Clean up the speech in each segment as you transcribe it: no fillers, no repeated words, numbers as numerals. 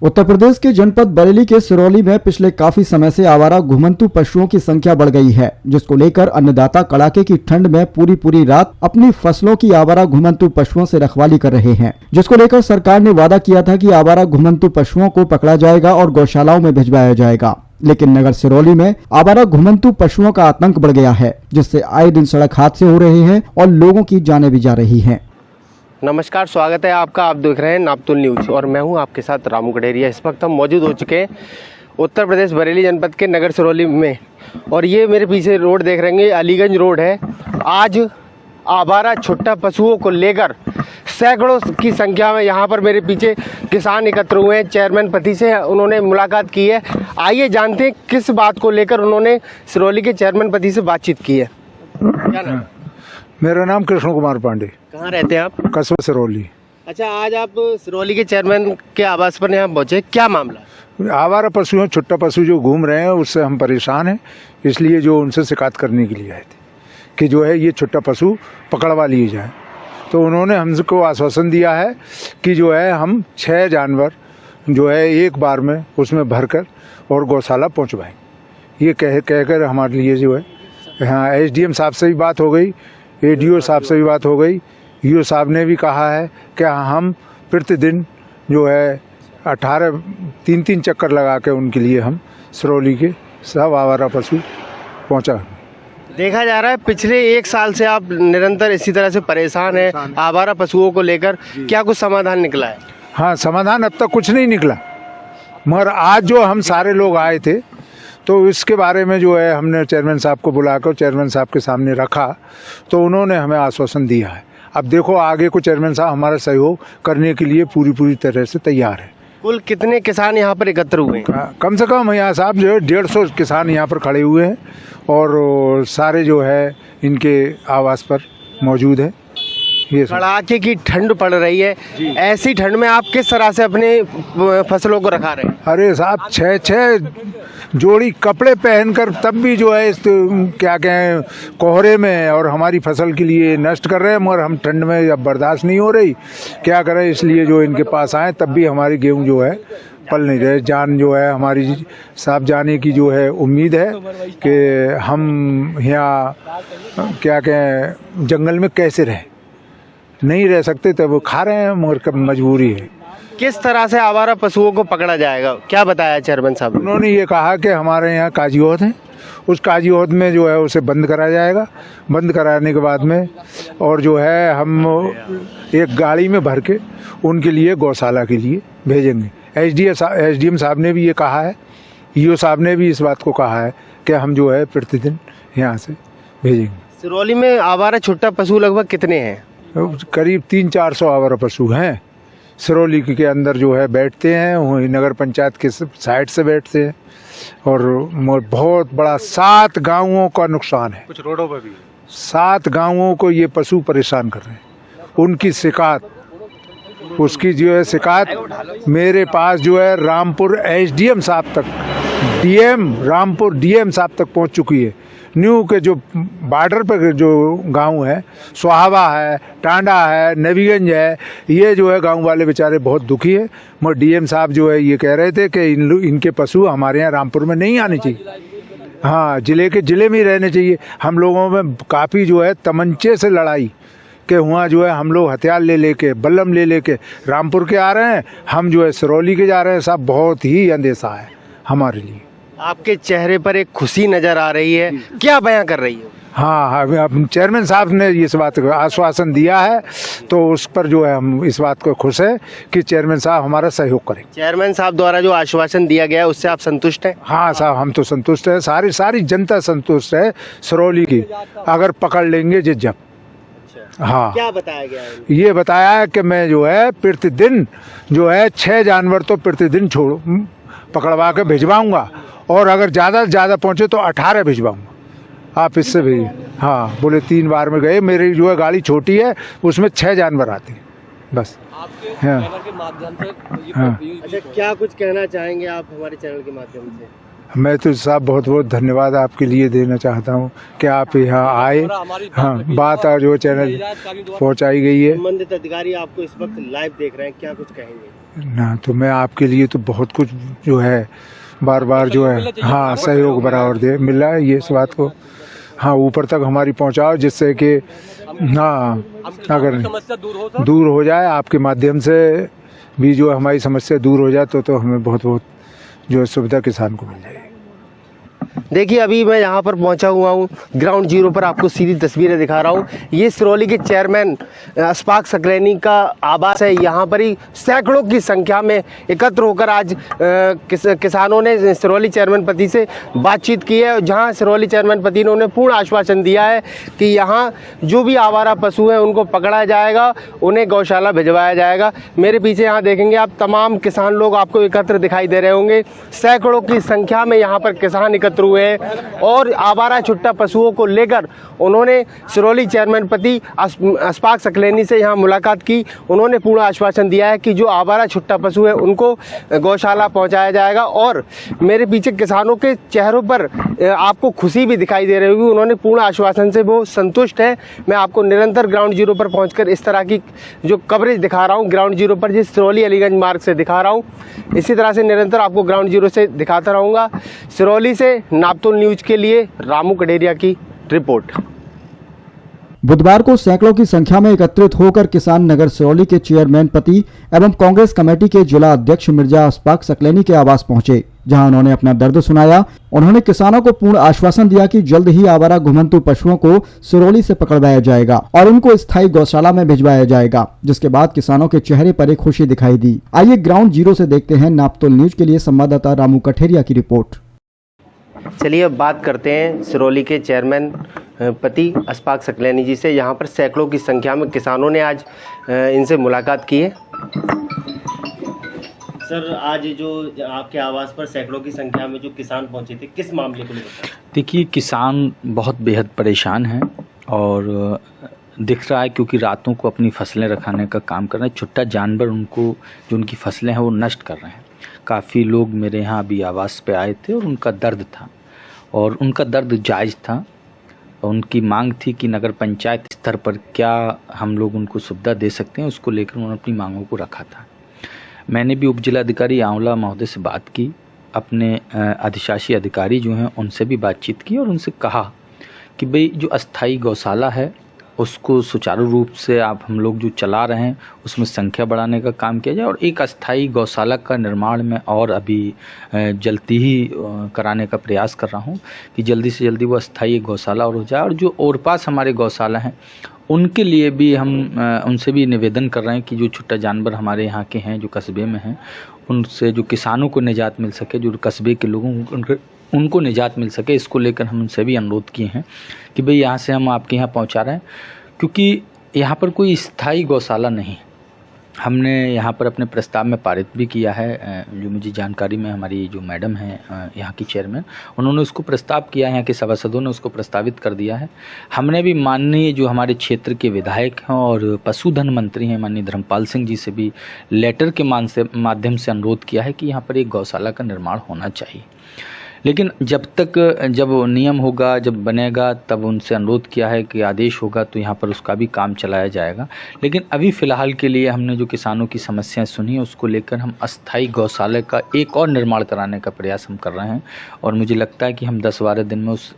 उत्तर प्रदेश के जनपद बरेली के सिरौली में पिछले काफी समय से आवारा घुमंतू पशुओं की संख्या बढ़ गई है, जिसको लेकर अन्नदाता कड़ाके की ठंड में पूरी रात अपनी फसलों की आवारा घुमंतू पशुओं से रखवाली कर रहे हैं, जिसको लेकर सरकार ने वादा किया था कि आवारा घुमंतू पशुओं को पकड़ा जाएगा और गौशालाओं में भिजवाया जाएगा। लेकिन नगर सिरौली में आवारा घुमंतू पशुओं का आतंक बढ़ गया है, जिससे आए दिन सड़क हादसे हो रहे हैं और लोगों की जानें भी जा रही हैं। नमस्कार, स्वागत है आपका। आप देख रहे हैं नापतोल न्यूज और मैं हूं आपके साथ रामू गडेरिया। इस वक्त हम मौजूद हो चुके हैं उत्तर प्रदेश बरेली जनपद के नगर सिरौली में और ये मेरे पीछे रोड देख रहे हैं, अलीगंज रोड है। आज आवारा छुट्टा पशुओं को लेकर सैकड़ों की संख्या में यहाँ पर मेरे पीछे किसान एकत्र हुए हैं। चेयरमैन पति से उन्होंने मुलाकात की है। आइए जानते हैं किस बात को लेकर उन्होंने सिरौली के चेयरमैन पति से बातचीत की है। क्या नाम? मेरा नाम कृष्ण कुमार पांडे। कहाँ रहते हैं आप? कस्बा सिरौली। अच्छा, आज आप सिरौली के चेयरमैन के आवास पर यहाँ पहुँचे, क्या मामला? आवारा पशु हैं, छुट्टा पशु जो घूम रहे हैं उससे हम परेशान हैं, इसलिए जो उनसे शिकायत करने के लिए आए थे कि जो है ये छुट्टा पशु पकड़वा लिए जाए। तो उन्होंने हमको आश्वासन दिया है कि जो है हम 6 जानवर जो है एक बार में उसमें भरकर और गौशाला पहुँचवाएंगे। ये कहकर हमारे लिए जो है, हाँ, एसडीएम साहब से भी बात हो गई, एडीओ साहब से भी बात हो गई। ईओ साहब ने भी कहा है कि हम प्रतिदिन जो है 3 चक्कर लगा के उनके लिए हम सिरौली के सब आवारा पशु पहुँचा। देखा जा रहा है पिछले 1 साल से आप निरंतर इसी तरह से परेशान हैं आवारा पशुओं को लेकर, क्या कुछ समाधान निकला है? हाँ, समाधान अब तक कुछ नहीं निकला, मगर आज जो हम सारे लोग आए थे तो इसके बारे में जो है हमने चेयरमैन साहब को बुलाकर चेयरमैन साहब के सामने रखा, तो उन्होंने हमें आश्वासन दिया है। अब देखो आगे को चेयरमैन साहब हमारा सहयोग करने के लिए पूरी तरह से तैयार है। कुल कितने किसान यहाँ पर एकत्र हुए हैं? कम से कम यहाँ साहब जो है 150 किसान यहाँ पर खड़े हुए हैं और सारे जो है इनके आवास पर मौजूद है। ये कड़ाके की ठंड पड़ रही है, ऐसी ठंड में आप किस तरह से अपने फसलों को रखा रहे हैं? अरे साहब 6 जोड़ी कपड़े पहनकर तब भी जो है इस क्या कहें कोहरे में और हमारी फसल के लिए नष्ट कर रहे हैं, मगर हम ठंड में अब बर्दाश्त नहीं हो रही, क्या करें, इसलिए जो इनके पास आए तब भी हमारी गेहूं जो है पल नहीं रहे। जान जो है हमारी साहब जाने की जो है उम्मीद है कि हम यहाँ क्या कहें जंगल में कैसे रहें, नहीं रह सकते, तब वो खा रहे हैं, मगर मजबूरी है। किस तरह से आवारा पशुओं को पकड़ा जाएगा, क्या बताया चेयरमैन साहब? उन्होंने ये कहा कि हमारे यहाँ काजीओद है, उस काजीओद में जो है उसे बंद करा जाएगा। बंद कराने के बाद में और जो है हम एक गाड़ी में भर के उनके लिए गौशाला के लिए भेजेंगे। एसडीएम साहब ने भी ये कहा है, ईओ साहब ने भी इस बात को कहा है कि हम जो है प्रतिदिन यहाँ से भेजेंगे। सिरौली में आवारा छुट्टा पशु लगभग कितने हैं? करीब 300-400 आवारा पशु हैं सिरौली के अंदर जो है बैठते हैं, वहीं नगर पंचायत के साइड से बैठते हैं और बहुत बड़ा 7 गांवों का नुकसान है। कुछ रोडों पर भी 7 गांवों को ये पशु परेशान कर रहे हैं। उनकी शिकायत, उसकी जो है शिकायत मेरे पास जो है रामपुर एसडीएम साहब तक, रामपुर डीएम साहब तक पहुंच चुकी है। न्यू के जो बॉर्डर पर जो गांव है, सुहावा है, टांडा है, नबीगंज है, ये जो है गांव वाले बेचारे बहुत दुखी है। मगर डीएम साहब जो है ये कह रहे थे कि इनके पशु हमारे यहाँ रामपुर में नहीं आने चाहिए, हाँ जिले में ही रहने चाहिए। हम लोगों में काफ़ी जो है तमंचे से लड़ाई कि वहाँ जो है हम लोग हथियार ले लेके बल्लम ले लेके रामपुर के आ रहे हैं, हम जो है सिरौली के जा रहे हैं। साहब बहुत ही अंदेशा है हमारे लिए। आपके चेहरे पर एक खुशी नजर आ रही है, क्या बयां कर रही है? हाँ, चेयरमैन साहब ने इस बात का आश्वासन दिया है, तो उस पर जो है हम इस बात को खुश है कि चेयरमैन साहब हमारा सहयोग करें। चेयरमैन साहब द्वारा जो आश्वासन दिया गया है उससे आप संतुष्ट हैं? हाँ साहब, हम तो संतुष्ट है, सारी जनता संतुष्ट है सिरौली की, अगर पकड़ लेंगे जब। हाँ, क्या बताया गया है? ये बताया है कि मैं जो है प्रतिदिन जो है 6 जानवर तो प्रतिदिन पकड़वा के भिजवाऊंगा और अगर ज़्यादा से ज़्यादा पहुँचे तो 18 भिजवाऊंगा। आप इससे भी, हाँ, बोले 3 बार में गए, मेरी जो है गाड़ी छोटी है उसमें 6 जानवर आते हैं बस। आपके चैनल के माध्यम से हाँ। अच्छा, क्या कुछ कहना चाहेंगे आप हमारे चैनल के माध्यम से? मैं तो साहब बहुत धन्यवाद आपके लिए देना चाहता हूँ कि आप यहाँ आए, हाँ, बात जो चैनल पहुँचाई गई है। संबंधित अधिकारी आपको इस वक्त लाइव देख रहे हैं, क्या कुछ कहेंगे? ना तो मैं आपके लिए तो बहुत कुछ जो है बार बार जो है हाँ सहयोग बराबर दे मिल रहा है ये इस बात को हाँ ऊपर तक हमारी पहुंचाओ जिससे कि हाँ अगर दूर हो जाए आपके माध्यम से भी जो हमारी समस्या दूर हो जाए तो हमें बहुत बहुत जो है सुविधा किसान को मिल जाएगी। देखिए अभी मैं यहाँ पर पहुँचा हुआ हूँ ग्राउंड जीरो पर, आपको सीधी तस्वीरें दिखा रहा हूँ। ये सिरौली के चेयरमैन अशफाक सकलैनी का आवास है। यहाँ पर ही सैकड़ों की संख्या में एकत्र होकर आज किसानों ने सिरौली चेयरमैन पति से बातचीत की है, जहाँ सिरौली चेयरमैन पति ने उन्हें पूर्ण आश्वासन दिया है कि यहाँ जो भी आवारा पशु हैं उनको पकड़ा जाएगा, उन्हें गौशाला भिजवाया जाएगा। मेरे पीछे यहाँ देखेंगे आप तमाम किसान लोग आपको एकत्र दिखाई दे रहे होंगे। सैकड़ों की संख्या में यहाँ पर किसान एकत्र हुए हैं और आवारा छुट्टा पशुओं को लेकर उन्होंने सिरौली चेयरमैन पति अशफाक सकलैनी से यहाँ मुलाकात की। उन्होंने पूर्ण आश्वासन दिया है कि जो आवारा छुट्टा पशु है उनको गौशाला पहुँचाया जाएगा और मेरे पीछे किसानों के चेहरों पर आपको खुशी भी दिखाई दे रही होगी। उन्होंने पूर्ण आश्वासन से वो संतुष्ट है। मैं आपको निरंतर ग्राउंड जीरो पर पहुँचकर इस तरह की जो कवरेज दिखा रहा हूँ ग्राउंड जीरो पर, जिस सिरौली अलीगंज मार्ग से दिखा रहा हूँ, इसी तरह से निरंतर आपको ग्राउंड जीरो से दिखाता रहूँगा। सिरौली से नापतोल न्यूज के लिए रामू कडेरिया की रिपोर्ट। बुधवार को सैकड़ों की संख्या में एकत्रित होकर किसान नगर सिरौली के चेयरमैन पति एवं कांग्रेस कमेटी के जिला अध्यक्ष मिर्जा अशफाक सकलैनी के आवास पहुंचे, जहां उन्होंने अपना दर्द सुनाया। उन्होंने किसानों को पूर्ण आश्वासन दिया कि जल्द ही आवारा घुमंतू पशुओं को सिरौली से पकड़वाया जाएगा और उनको स्थायी गौशाला में भिजवाया जाएगा, जिसके बाद किसानों के चेहरे पर एक खुशी दिखाई दी। आइए ग्राउंड जीरो से देखते हैं नापतोल न्यूज के लिए संवाददाता रामू कठेरिया की रिपोर्ट। चलिए अब बात करते हैं सिरौली के चेयरमैन पति अशफाक सकलैनी जी से। यहाँ पर सैकड़ों की संख्या में किसानों ने आज इनसे मुलाकात की है। सर आज जो आपके आवास पर सैकड़ों की संख्या में जो किसान पहुँचे थे, किस मामले को लेकर? देखिए किसान बहुत बेहद परेशान हैं और दिख रहा है क्योंकि रातों को अपनी फसलें रखाने का काम कर रहे हैं। छुट्टा जानवर उनको जो उनकी फसलें हैं वो नष्ट कर रहे हैं। काफ़ी लोग मेरे यहाँ अभी आवास पे आए थे और उनका दर्द था और उनका दर्द जायज़ था। उनकी मांग थी कि नगर पंचायत स्तर पर क्या हम लोग उनको सुविधा दे सकते हैं, उसको लेकर उन्होंने अपनी मांगों को रखा था। मैंने भी उप जिलाधिकारी आंवला महोदय से बात की, अपने अधिशासी अधिकारी जो हैं उनसे भी बातचीत की और उनसे कहा कि भाई जो अस्थाई गौशाला है उसको सुचारू रूप से आप हम लोग जो चला रहे हैं उसमें संख्या बढ़ाने का काम किया जाए और एक अस्थाई गौशाला का निर्माण मैं और अभी जल्दी ही कराने का प्रयास कर रहा हूं कि जल्दी से जल्दी वो अस्थाई गौशाला और हो जाए। और जो और पास हमारे गौशाला हैं उनके लिए भी हम उनसे भी निवेदन कर रहे हैं कि जो छुट्टा जानवर हमारे यहाँ के हैं जो कस्बे में हैं उनसे जो किसानों को निजात मिल सके, जो कस्बे के लोगों उनको निजात मिल सके, इसको लेकर हम उनसे भी अनुरोध किए हैं कि भाई यहाँ से हम आपके यहाँ पहुँचा रहे हैं क्योंकि यहाँ पर कोई स्थायी गौशाला नहीं। हमने यहाँ पर अपने प्रस्ताव में पारित भी किया है, जो मुझे जानकारी में हमारी जो मैडम हैं यहाँ की चेयरमैन, उन्होंने उसको प्रस्ताव किया है, यहाँ के सभासदों ने उसको प्रस्तावित कर दिया है। हमने भी माननीय जो हमारे क्षेत्र के विधायक हैं और पशुधन मंत्री हैं माननीय धर्मपाल सिंह जी से भी लेटर के माध्यम से अनुरोध किया है कि यहाँ पर एक गौशाला का निर्माण होना चाहिए। लेकिन जब नियम होगा, जब बनेगा, तब उनसे अनुरोध किया है कि आदेश होगा तो यहाँ पर उसका भी काम चलाया जाएगा। लेकिन अभी फ़िलहाल के लिए हमने जो किसानों की समस्याएं सुनी उसको लेकर हम अस्थाई गौशाला का एक और निर्माण कराने का प्रयास हम कर रहे हैं और मुझे लगता है कि हम 10-12 दिन में उस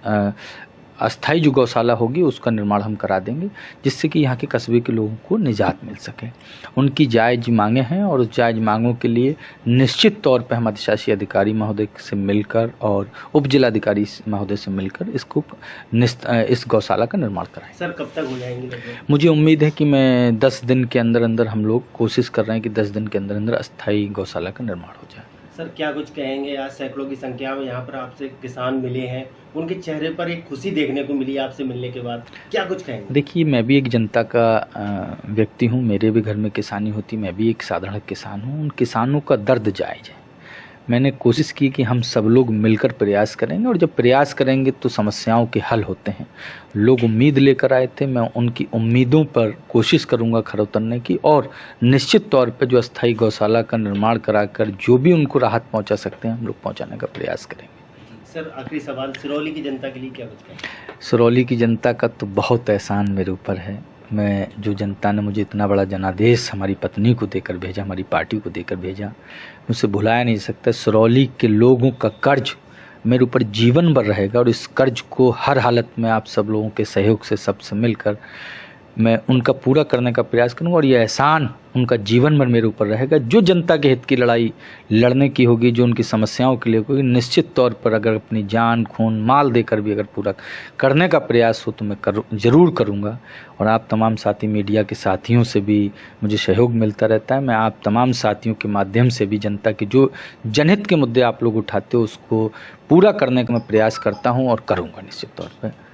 अस्थाई जो गौशाला होगी उसका निर्माण हम करा देंगे, जिससे कि यहाँ के कस्बे के लोगों को निजात मिल सके। उनकी जायज़ मांगें हैं और उस जायज़ मांगों के लिए निश्चित तौर पर हम अधिशासी अधिकारी महोदय से मिलकर और उप जिलाधिकारी महोदय से मिलकर इस गौशाला का निर्माण कराएं। सर कब तक हो जाएंगे? मुझे उम्मीद है कि मैं 10 दिन के अंदर अंदर हम लोग कोशिश कर रहे हैं कि 10 दिन के अंदर अंदर अस्थाई गौशाला का निर्माण हो जाए। सर क्या कुछ कहेंगे? आज सैकड़ों की संख्या में यहाँ पर आपसे किसान मिले हैं, उनके चेहरे पर एक खुशी देखने को मिली आपसे मिलने के बाद, क्या कुछ कहेंगे? देखिए मैं भी एक जनता का व्यक्ति हूँ, मेरे भी घर में किसानी होती, मैं भी एक साधारण किसान हूँ। उन किसानों का दर्द जायज़ है। मैंने कोशिश की कि हम सब लोग मिलकर प्रयास करेंगे और जब प्रयास करेंगे तो समस्याओं के हल होते हैं। लोग उम्मीद लेकर आए थे, मैं उनकी उम्मीदों पर कोशिश करूंगा खरा उतरने की और निश्चित तौर पर जो अस्थाई गौशाला का निर्माण कराकर जो भी उनको राहत पहुंचा सकते हैं हम लोग पहुंचाने का प्रयास करेंगे। सर आखिरी सवाल, सिरौली की जनता के लिए क्या कुछ कहेंगे? सिरौली की जनता का तो बहुत एहसान मेरे ऊपर है मैं जो जनता ने मुझे इतना बड़ा जनादेश हमारी पत्नी को देकर भेजा, हमारी पार्टी को देकर भेजा, मुझसे भुलाया नहीं सकता। सिरौली के लोगों का कर्ज मेरे ऊपर जीवन भर रहेगा और इस कर्ज को हर हालत में आप सब लोगों के सहयोग से सबसे मिलकर मैं उनका पूरा करने का प्रयास करूंगा और ये एहसान उनका जीवन भर मेरे ऊपर रहेगा। जो जनता के हित की लड़ाई लड़ने की होगी, जो उनकी समस्याओं के लिए होगी, निश्चित तौर पर अगर अपनी जान खून माल देकर भी अगर पूरा करने का प्रयास हो तो मैं ज़रूर करूंगा। और आप तमाम साथी मीडिया के साथियों से भी मुझे सहयोग मिलता रहता है। मैं आप तमाम साथियों के माध्यम से भी जनता के जो जनहित के मुद्दे आप लोग उठाते हो उसको पूरा करने का मैं प्रयास करता हूँ और करूँगा निश्चित तौर पर।